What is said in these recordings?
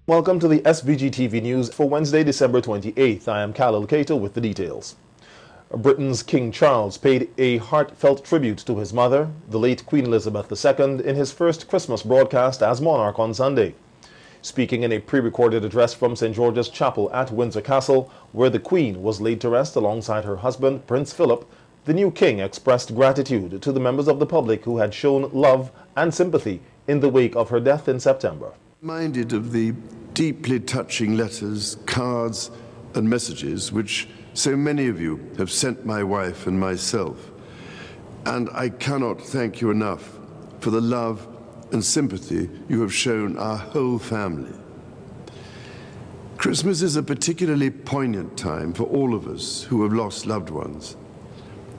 Welcome to the SVG TV news for Wednesday, December 28th. I am Khalil Cato with the details. Britain's King Charles paid a heartfelt tribute to his mother, the late Queen Elizabeth II, in his first Christmas broadcast as monarch on Sunday. Speaking in a pre-recorded address from St. George's Chapel at Windsor Castle, where the Queen was laid to rest alongside her husband, Prince Philip, the new king expressed gratitude to the members of the public who had shown love and sympathy in the wake of her death in September. Reminded of the deeply touching letters, cards and messages which so many of you have sent my wife and myself, and I cannot thank you enough for the love and sympathy you have shown our whole family. Christmas is a particularly poignant time for all of us who have lost loved ones.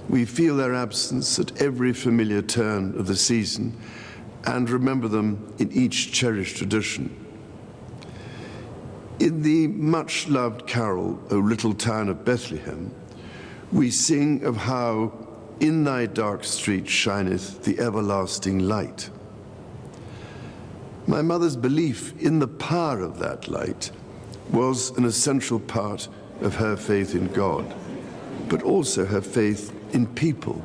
We feel their absence at every familiar turn of the season and remember them in each cherished tradition. In the much-loved carol, O Little Town of Bethlehem, we sing of how in thy dark street shineth the everlasting light. My mother's belief in the power of that light was an essential part of her faith in God, but also her faith in people,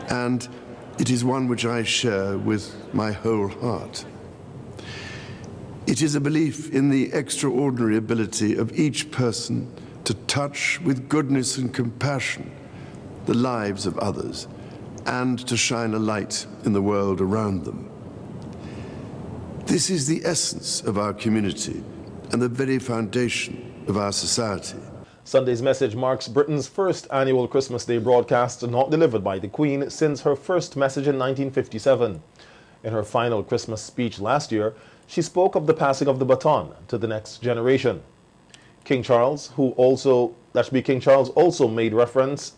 and it is one which I share with my whole heart. It is a belief in the extraordinary ability of each person to touch with goodness and compassion the lives of others and to shine a light in the world around them. This is the essence of our community and the very foundation of our society. Sunday's message marks Britain's first annual Christmas Day broadcast not delivered by the Queen since her first message in 1957. In her final Christmas speech last year, she spoke of the passing of the baton to the next generation. King Charles also made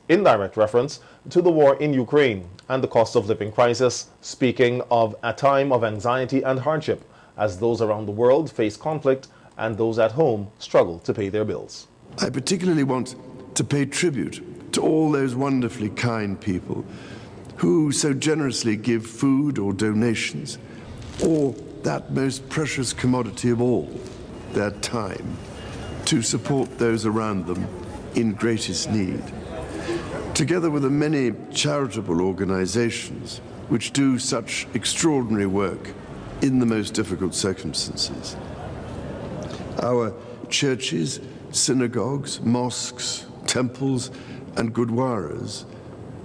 indirect reference to the war in Ukraine and the cost of living crisis, speaking of a time of anxiety and hardship as those around the world face conflict and those at home struggle to pay their bills. I particularly want to pay tribute to all those wonderfully kind people who so generously give food or donations, or that most precious commodity of all, their time, to support those around them in greatest need. Together with the many charitable organizations which do such extraordinary work in the most difficult circumstances. Our churches, synagogues, mosques, temples, and gurdwaras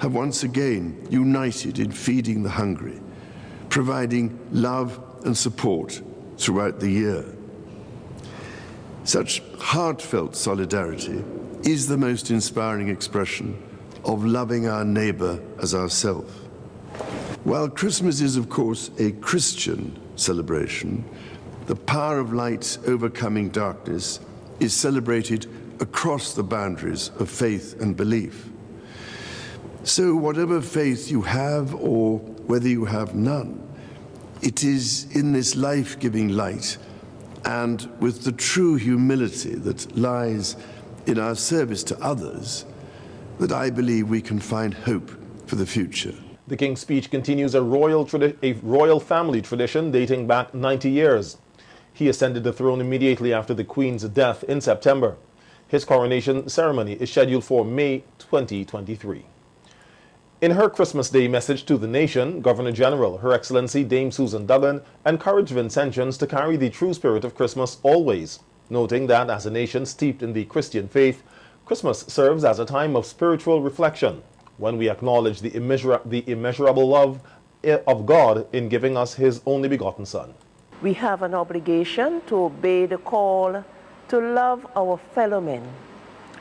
have once again united in feeding the hungry, providing love and support throughout the year. Such heartfelt solidarity is the most inspiring expression of loving our neighbor as ourselves. While Christmas is, of course, a Christian celebration, the power of light overcoming darkness is celebrated across the boundaries of faith and belief. So whatever faith you have or whether you have none, it is in this life-giving light and with the true humility that lies in our service to others that I believe we can find hope for the future. The King's speech continues a royal family tradition dating back 90 years. He ascended the throne immediately after the Queen's death in September. His coronation ceremony is scheduled for May 2023. In her Christmas Day message to the nation, Governor-General, Her Excellency Dame Susan Duggan, encouraged Vincentians to carry the true spirit of Christmas always, noting that as a nation steeped in the Christian faith, Christmas serves as a time of spiritual reflection, when we acknowledge the immeasurable love of God in giving us His only begotten Son. We have an obligation to obey the call to love our fellow men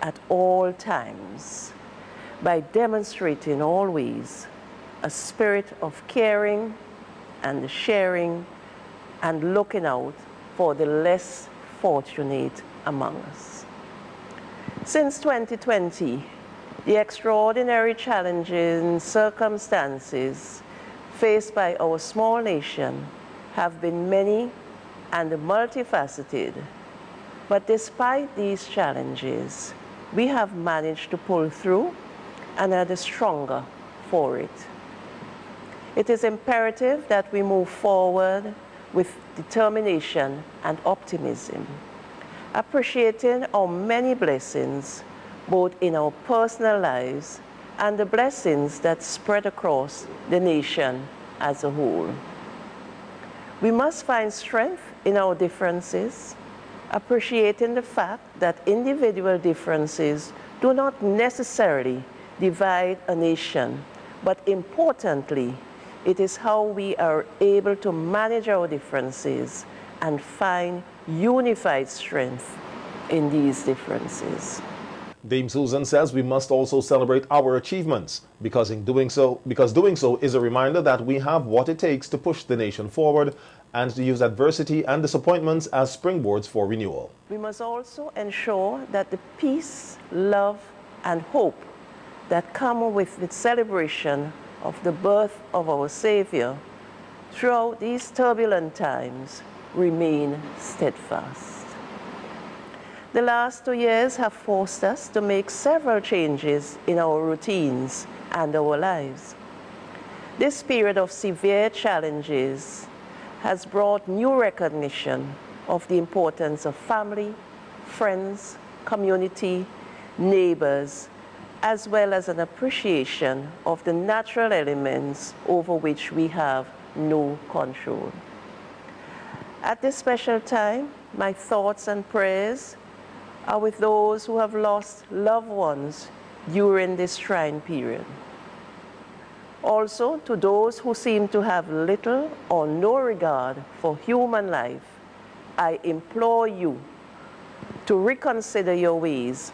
at all times by demonstrating always a spirit of caring and sharing and looking out for the less fortunate among us. Since 2020, the extraordinary challenging circumstances faced by our small nation have been many and multifaceted. But despite these challenges, we have managed to pull through and are the stronger for it. It is imperative that we move forward with determination and optimism, appreciating our many blessings, both in our personal lives and the blessings that spread across the nation as a whole. We must find strength in our differences, appreciating the fact that individual differences do not necessarily divide a nation, but importantly, it is how we are able to manage our differences and find unified strength in these differences. Dame Susan says we must also celebrate our achievements because doing so is a reminder that we have what it takes to push the nation forward and to use adversity and disappointments as springboards for renewal. We must also ensure that the peace, love, and hope that come with the celebration of the birth of our Savior throughout these turbulent times remain steadfast. The last 2 years have forced us to make several changes in our routines and our lives. This period of severe challenges has brought new recognition of the importance of family, friends, community, neighbors, as well as an appreciation of the natural elements over which we have no control. At this special time, my thoughts and prayers are with those who have lost loved ones during this trying period. Also, to those who seem to have little or no regard for human life, I implore you to reconsider your ways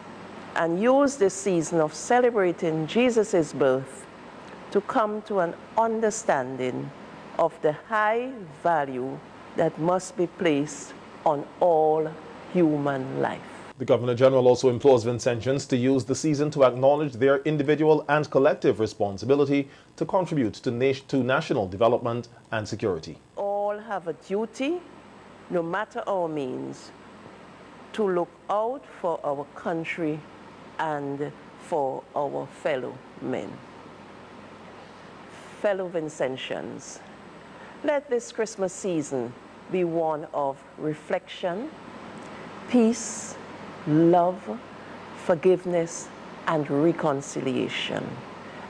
and use this season of celebrating Jesus' birth to come to an understanding of the high value that must be placed on all human life. The Governor General also implores Vincentians to use the season to acknowledge their individual and collective responsibility to contribute to national development and security. All have a duty, no matter our means, to look out for our country and for our fellow men. Fellow Vincentians, let this Christmas season be one of reflection, peace, love, forgiveness, and reconciliation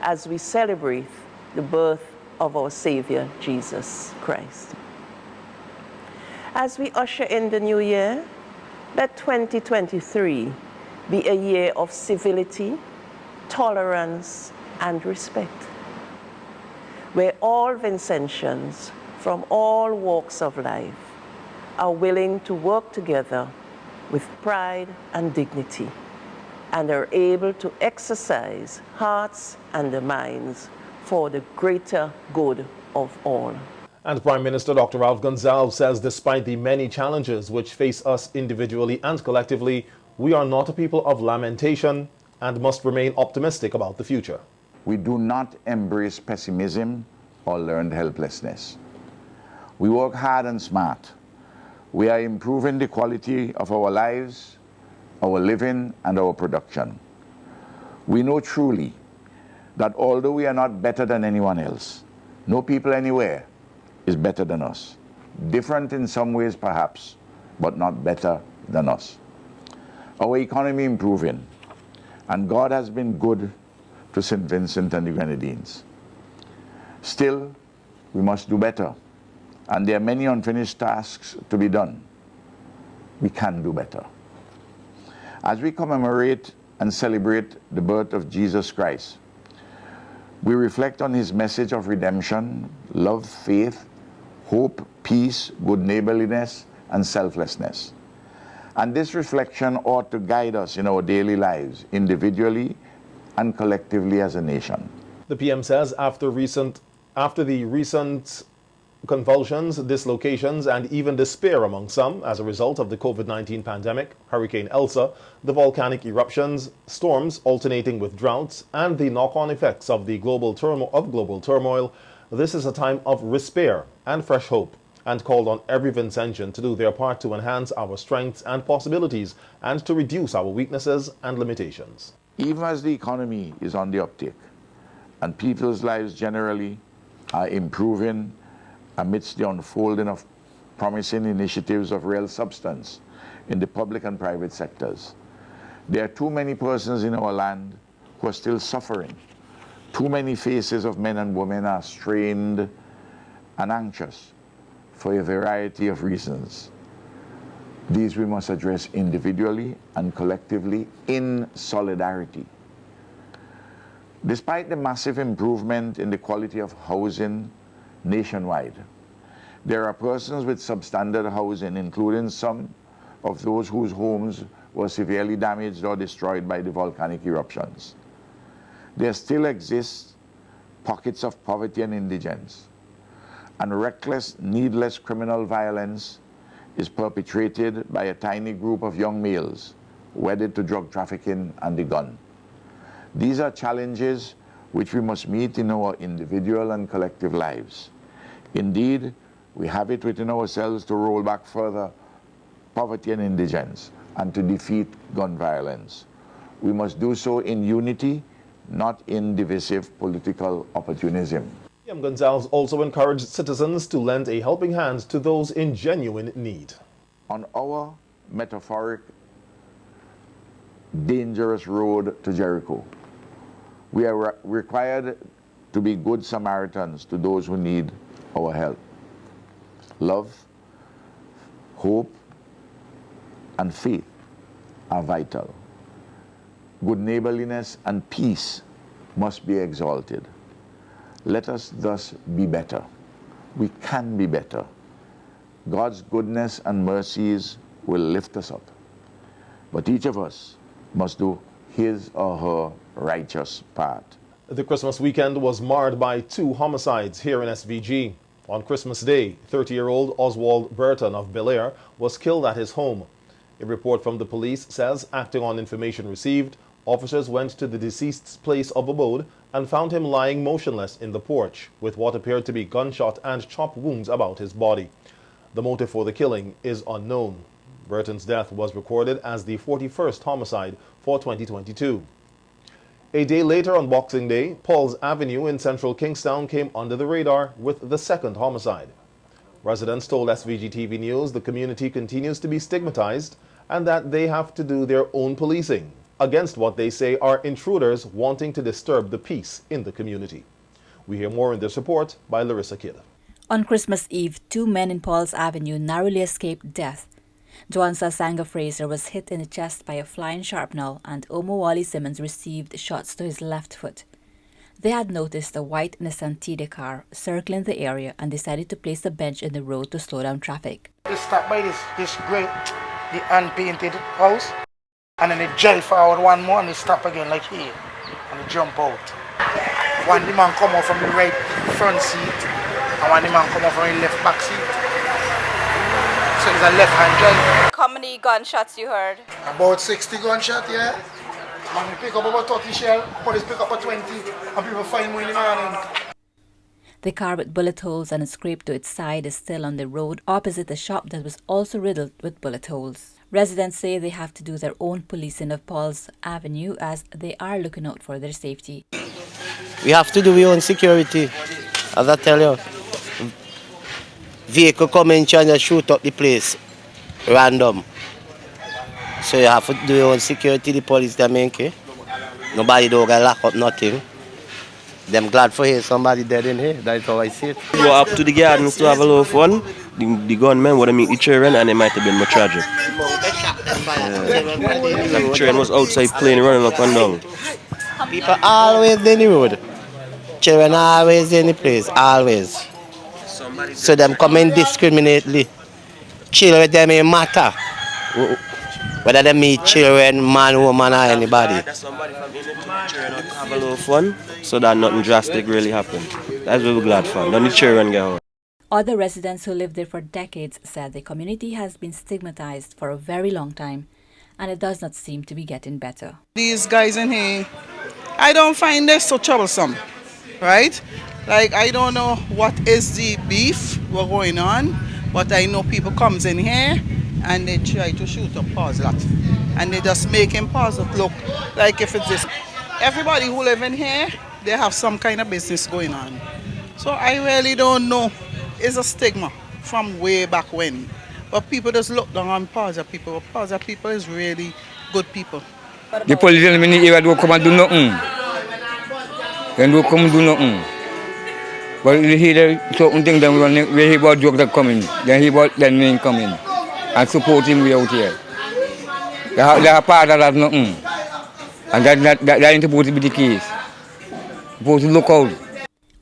as we celebrate the birth of our Savior, Jesus Christ. As we usher in the new year, let 2023 be a year of civility, tolerance, and respect, where all Vincentians from all walks of life are willing to work together with pride and dignity, and are able to exercise hearts and their minds for the greater good of all. And Prime Minister Dr. Ralph Gonsalves says despite the many challenges which face us individually and collectively, we are not a people of lamentation and must remain optimistic about the future. We do not embrace pessimism or learned helplessness. We work hard and smart. We are improving the quality of our lives, our living, and our production. We know truly that although we are not better than anyone else, no people anywhere is better than us. Different in some ways perhaps, but not better than us. Our economy improving, and God has been good to St. Vincent and the Grenadines. Still, we must do better. And there are many unfinished tasks to be done. We can do better. As we commemorate and celebrate the birth of Jesus Christ, we reflect on his message of redemption, love, faith, hope, peace, good neighborliness, and selflessness. And this reflection ought to guide us in our daily lives, individually and collectively as a nation. The PM says after the recent convulsions, dislocations, and even despair among some as a result of the COVID-19 pandemic, Hurricane Elsa, the volcanic eruptions, storms alternating with droughts, and the knock-on effects of the global turmoil, this is a time of despair and fresh hope, and called on every Vincentian to do their part to enhance our strengths and possibilities and to reduce our weaknesses and limitations. Even as the economy is on the uptick and people's lives generally are improving amidst the unfolding of promising initiatives of real substance in the public and private sectors. There are too many persons in our land who are still suffering. Too many faces of men and women are strained and anxious for a variety of reasons. These we must address individually and collectively in solidarity. Despite the massive improvement in the quality of housing nationwide, there are persons with substandard housing, including some of those whose homes were severely damaged or destroyed by the volcanic eruptions. There still exist pockets of poverty and indigence, and reckless, needless criminal violence is perpetrated by a tiny group of young males wedded to drug trafficking and the gun. These are challenges which we must meet in our individual and collective lives. Indeed, we have it within ourselves to roll back further poverty and indigence and to defeat gun violence. We must do so in unity, not in divisive political opportunism. PM Gonzalez also encouraged citizens to lend a helping hand to those in genuine need. On our metaphoric, dangerous road to Jericho, we are required to be good Samaritans to those who need our help. Love, hope, and faith are vital. Good neighborliness and peace must be exalted. Let us thus be better. We can be better. God's goodness and mercies will lift us up. But each of us must do his or her righteous part. The Christmas weekend was marred by 2 homicides here in SVG. On Christmas Day, 30-year-old Oswald Burton of Bel Air was killed at his home. A report from the police says, acting on information received, officers went to the deceased's place of abode and found him lying motionless in the porch with what appeared to be gunshot and chop wounds about his body. The motive for the killing is unknown. Burton's death was recorded as the 41st homicide for 2022. A day later on Boxing Day, Paul's Avenue in central Kingstown came under the radar with the 2nd homicide. Residents told SVG TV News the community continues to be stigmatized and that they have to do their own policing against what they say are intruders wanting to disturb the peace in the community. We hear more in this report by Larissa Kidd. On Christmas Eve, 2 men in Paul's Avenue narrowly escaped death. Joansa Sanga Fraser was hit in the chest by a flying shrapnel and Omo Wally Simmons received shots to his left foot. They had noticed a white Nissan Tide car circling the area and decided to place a bench in the road to slow down traffic. They stopped by this great, the unpainted house, and then they drive forward one more and they stop again like here, and they jump out. One the man come out from the right front seat, and one the man come out from the left back seat. So it's a left-hand drive. How many gunshots you heard? About 60 gunshots, yeah. And we pick up about 30 shell, police pick up a 20, and people find more in the morning. The car with bullet holes and a scrape to its side is still on the road opposite a shop that was also riddled with bullet holes. Residents say they have to do their own policing of Paul's Avenue as they are looking out for their safety. We have to do our own security, as I tell you. Vehicle come in trying to shoot up the place, random. So you have to do your own security, the police them in here. Nobody don't get lock up nothing. Them glad for here, somebody dead in here, that's how I see it. Go up to the gardens to have a little fun. The gunmen would have meet the children and it might have been more tragic. The children was outside playing, running up and down. People always in the road. Children always in the place, always. So them come indiscriminately. Children them ain't matter. Whether they meet children, man, woman or anybody. Somebody from the children have a little fun so that nothing drastic really happened. That's what we're glad for. None of the children get hurt. Other residents who lived there for decades said the community has been stigmatized for a very long time and it does not seem to be getting better. These guys in here, I don't find this so troublesome, right? Like, I don't know what is the beef what's going on, but I know people comes in here and they try to shoot up Paul's lot. And they just make him Paul's look like if it's this. Everybody who live in here, they have some kind of business going on. So I really don't know. It's a stigma from way back when. But people just look down on Pausa people. Pausa people is really good people. The police in the area don't come and do nothing. They don't come and do nothing. But you hear certain things that we hear about drugs that coming. Then hear about them men coming. And support him way out here. They are part of that nothing. And that ain't supposed to be the case. Supposed to look out.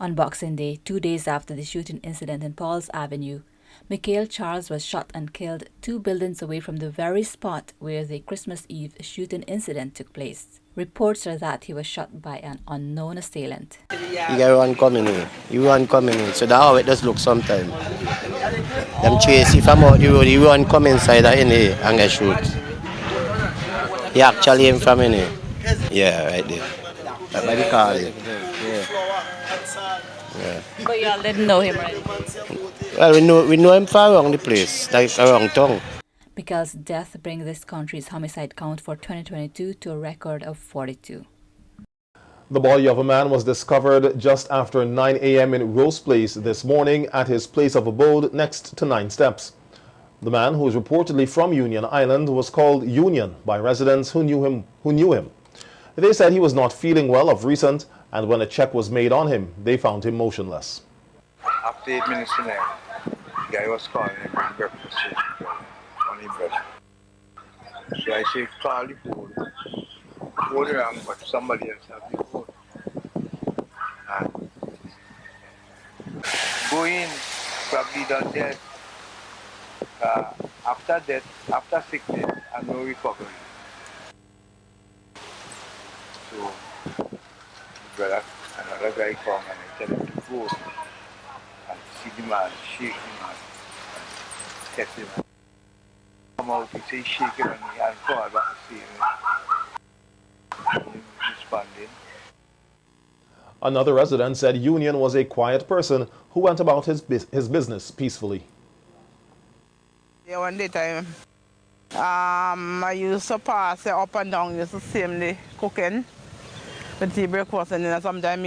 On Boxing Day, 2 days after the shooting incident in Paul's Avenue, Michael Charles was shot and killed 2 buildings away from the very spot where the Christmas Eve shooting incident took place. Reports are that he was shot by an unknown assailant. You got one coming in. You one coming in. So that's how it does look sometimes. Them chase you from out the road, you one come inside in here and get shoot. He actually aim from in here. Yeah, right there. That's by the car there. Yeah. But y'all didn't know him, right? Well, we know him from around the place, like around town. Because death brings this country's homicide count for 2022 to a record of 42. The body of a man was discovered just after 9 a.m. in Rose Place this morning at his place of abode next to 9 Steps. The man, who is reportedly from Union Island, was called Union by residents who knew him. They said he was not feeling well of recent, and when a check was made on him, they found him motionless. After 8 minutes to 9, the guy was calling him bring breakfast on his bread. So I say, call the phone. Phone rang, but somebody else had the phone. And go in, probably done dead. After death, after sickness, and no recovery. So, brother, another guy come and I tell him to go and see the man, shake him and test him. Come out, he say shake him and come back to see him. He responding. Another resident said Union was a quiet person who went about his business peacefully. Yeah, one day time, I used to pass up and down, used to see him the cooking. The tea breakfast, and then sometimes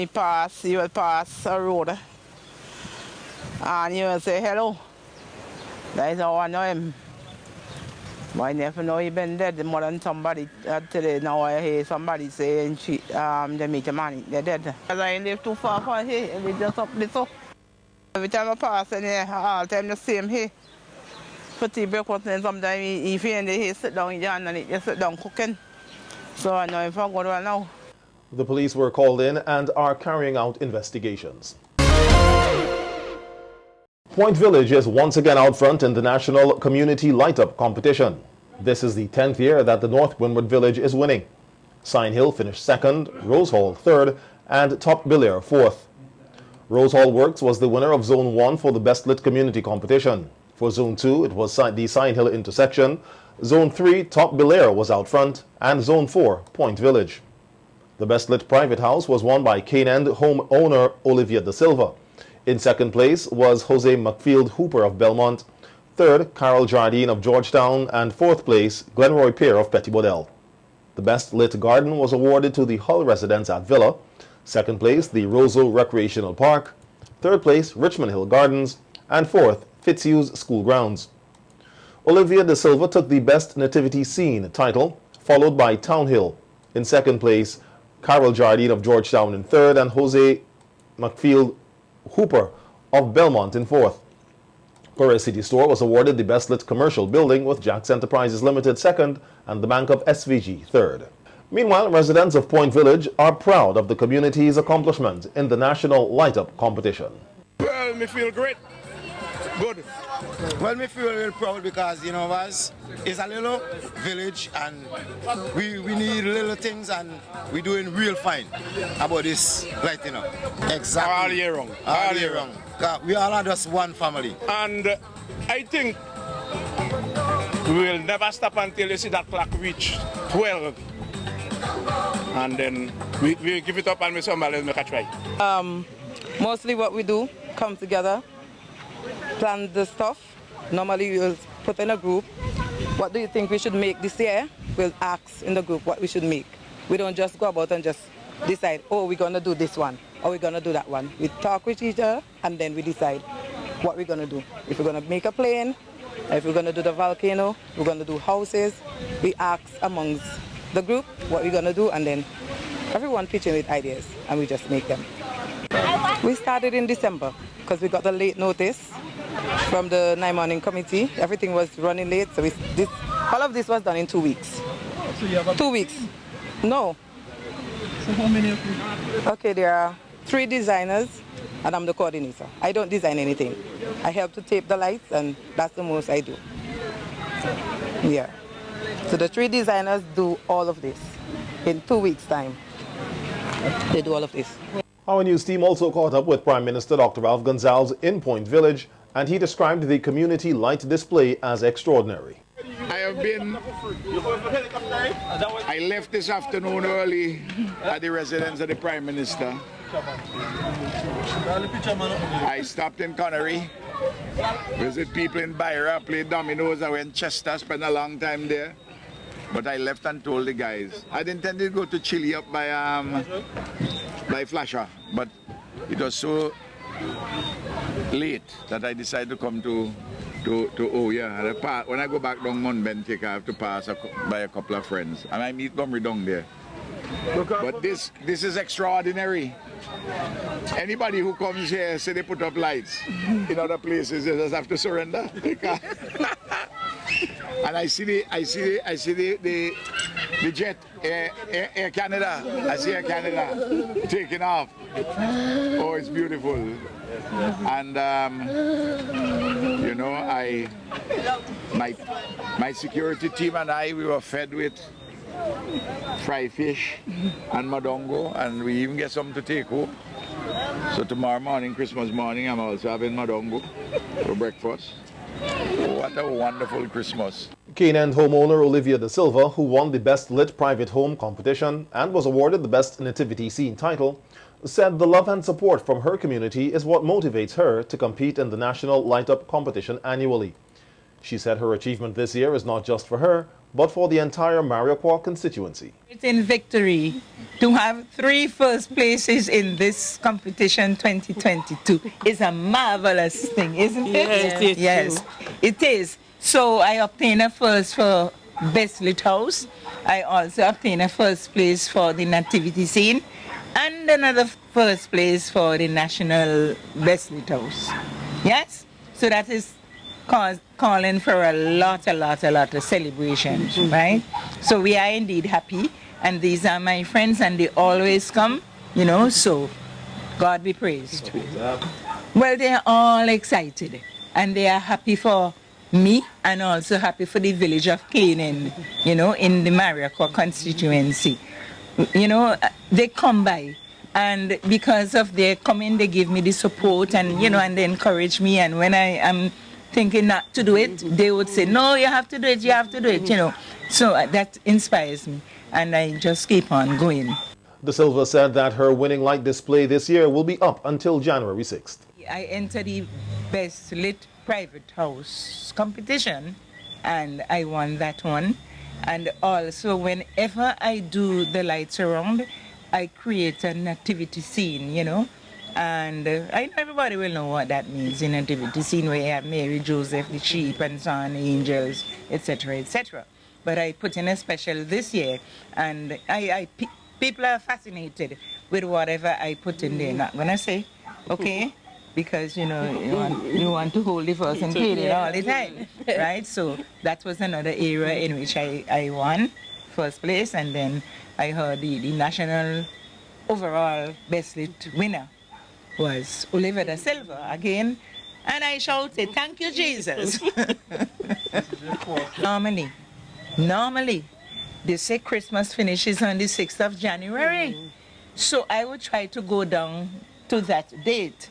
he would pass a road. And he would say hello. That is how I know him. But I never know he been dead more than somebody today. Now I hear somebody saying they meet a man, they're dead. Because I live too far from here, and they just up this up. Every time I pass in here, all the time the same here. For tea breakfast, and sometimes he find he sit down in and he just sit down cooking. So I know if I go to now. The police were called in and are carrying out investigations. Point Village is once again out front in the National Community Light-Up competition. This is the 10th year that the North Windward Village is winning. Sign Hill finished 2nd, Rose Hall 3rd, and Top Belair 4th. Rose Hall Works was the winner of Zone 1 for the Best Lit Community competition. For Zone 2, it was the Sign Hill intersection. Zone 3, Top Belair was out front, and Zone 4, Point Village. The Best Lit Private House was won by Cane End home owner Olivia Da Silva. In 2nd place was Jose McField Hooper of Belmont. 3rd, Carol Jardine of Georgetown, and 4th place, Glenroy Pear of Pettibodell. The Best Lit Garden was awarded to the Hull residents at Villa. 2nd place, the Roseau Recreational Park. 3rd place, Richmond Hill Gardens, and 4th, Fitzhughes School Grounds. Olivia Da Silva took the Best Nativity Scene title, followed by Town Hill. In 2nd place, Carol Jardine of Georgetown in 3rd, and Jose McField Hooper of Belmont in 4th. Perez City Store was awarded the Best Lit Commercial Building with Jack's Enterprises Limited 2nd and the Bank of SVG 3rd. Meanwhile, residents of Point Village are proud of the community's accomplishment in the National Light-Up competition. Well, me feel great. Good. Well, me feel real proud because, you know, it's a little village and we need little things and we're doing real fine about this lighting up. Exactly. All year round. All year round. We all are just one family. And I think we will never stop until you see that clock reach 12. And then we give it up and somebody make a try. Mostly what we do, come together, plan the stuff. Normally we will put in a group. What do you think we should make this year? We'll ask in the group what we should make. We don't just go about and just decide, oh, we're going to do this one or we're going to do that one. We talk with each other and then we decide what we're going to do. If we're going to make a plane, if we're going to do the volcano, we're going to do houses. We ask amongst the group what we're going to do, and then everyone pitching with ideas, and we just make them. We started in December because we got the late notice from the 9 morning committee. Everything was running late, so all of this was done in 2 weeks. So you have 2 weeks. No. So how many of you? Okay, there are 3 designers, and I'm the coordinator. I don't design anything. I help to tape the lights, and that's the most I do. Yeah. So the 3 designers do all of this in 2 weeks' time. They do all of this. Our news team also caught up with Prime Minister Dr. Ralph Gonsalves in Point Village, and he described the community light display as extraordinary. I have been, I left this afternoon early at the residence of the Prime Minister. I stopped in Connery, visit people in Byra, played dominoes. I went Chester, spent a long time there. But I left and told the guys. I'd intended to go to Chile up by Flasher, but it was so late that I decided to come to when I go back down Monbentik, I have to pass by a couple of friends, and I meet Gumri down there. But this is extraordinary. Anybody who comes here say they put up lights in other places, they just have to surrender. And I see the jet, Air Canada. I see Air Canada taking off. Oh, it's beautiful. And you know, my security team and I, we were fed with fried fish and madongo, and we even get some to take home. So tomorrow morning, Christmas morning, I'm also having madongo for breakfast. Oh, what a wonderful Christmas. Cane-End homeowner Olivia Da Silva, who won the Best Lit Private Home competition and was awarded the Best Nativity Scene title, said the love and support from her community is what motivates her to compete in the National Light Up competition annually. She said her achievement this year is not just for her, but for the entire Mariaquaw constituency. It's in victory to have 3 first places in this competition 2022 is a marvelous thing, isn't it? Yes, yes, it is. So I obtained a first for Best Lit House. I also obtained a first place for the Nativity Scene and another first place for the National Best Lit House. Yes? So that is calling for a lot of celebrations, right? So we are indeed happy, and these are my friends, and they always come, you know, so God be praised. Well, they are all excited, and they are happy for me, and also happy for the village of Cane-End, you know, in the Mariaquaw constituency. You know, they come by, and because of their coming, they give me the support, and, you know, and they encourage me, and when I am thinking not to do it, they would say, no, you have to do it, you have to do it, you know. So that inspires me, and I just keep on going. Da Silva said that her winning light display this year will be up until January 6th. I entered the Best Lit Private House competition, and I won that one. And also, whenever I do the lights around, I create a nativity scene, you know. And I know everybody will know what that means in a nativity scene, where you have Mary, Joseph, the sheep, and so on, angels, etc., etc. But I put in a special this year, and people are fascinated with whatever I put in there. Not gonna say, okay, because you know you want to hold the first and pay it all the time, right? So that was another area in which I won first place, and then I heard the national overall best lit winner was Olivia Da Silva again, and I shouted, thank you, Jesus. Normally, they say Christmas finishes on the 6th of January. So I would try to go down to that date.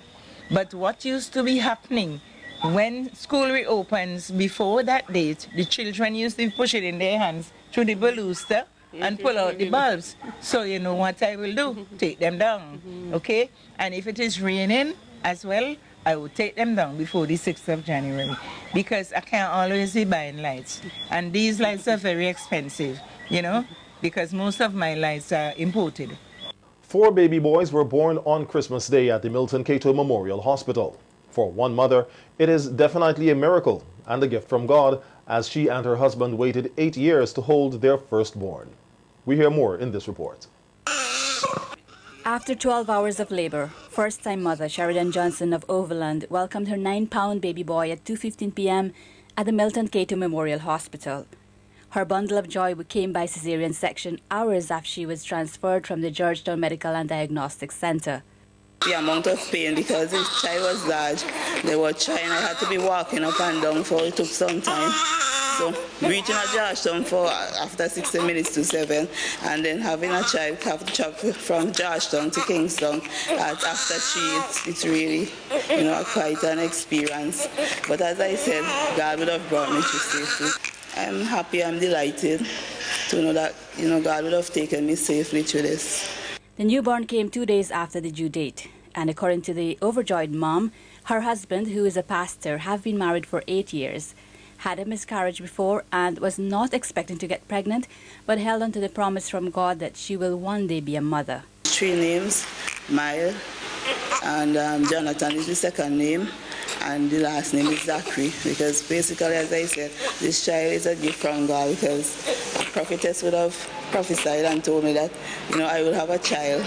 But what used to be happening, when school reopens before that date, the children used to push it in their hands through the baluster and pull out the bulbs. So you know what I will do? Take them down, okay? And if it is raining as well, I will take them down before the 6th of January, because I can't always be buying lights. And these lights are very expensive, you know, because most of my lights are imported. 4 baby boys were born on Christmas Day at the Milton Cato Memorial Hospital. For one mother, it is definitely a miracle and a gift from God, as she and her husband waited 8 years to hold their firstborn. We hear more in this report. After 12 hours of labor, first-time mother Sheridan Johnson of Overland welcomed her 9-pound baby boy at 2:15 p.m. at the Milton Cato Memorial Hospital. Her bundle of joy came by cesarean section hours after she was transferred from the Georgetown Medical and Diagnostic Center. The amount of pain, because the child was large, they were trying, I had to be walking up and down, so it took some time. So reaching at Georgetown for after 60 minutes to 7, and then having a child have to travel from Georgetown to Kingston after 3, it's really, quite an experience. But as I said, God would have brought me to safety. I'm happy, I'm delighted to know that, God would have taken me safely through this. The newborn came 2 days after the due date, and according to the overjoyed mom, her husband, who is a pastor, have been married for 8 years, had a miscarriage before and was not expecting to get pregnant, but held on to the promise from God that she will one day be a mother. 3 names, Mile, and Jonathan is the second name, and the last name is Zachary, because basically, as I said, this child is a gift from God, because a prophetess would have prophesied and told me that, I will have a child,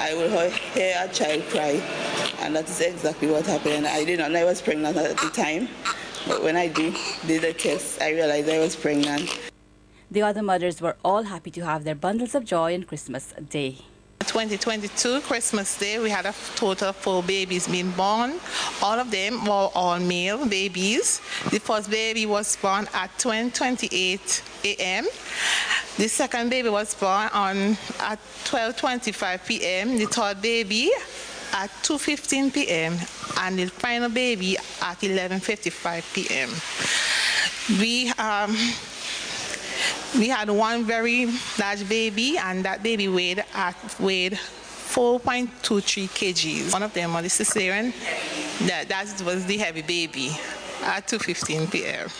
I will hear a child cry, and that is exactly what happened. I did not know I was pregnant at the time, but when I did the test, I realized I was pregnant. The other mothers were all happy to have their bundles of joy on Christmas Day. 2022 Christmas Day, we had a total of 4 babies being born. All of them were all male babies. The first baby was born at 10:28 a.m. The second baby was born at 12:25 p.m. The third baby at 2:15 p.m. and the final baby at 11:55 p.m. We had one very large baby, and that baby weighed 4.23 kgs. One of them was the cesarean. That was the heavy baby at 2:15 p.m.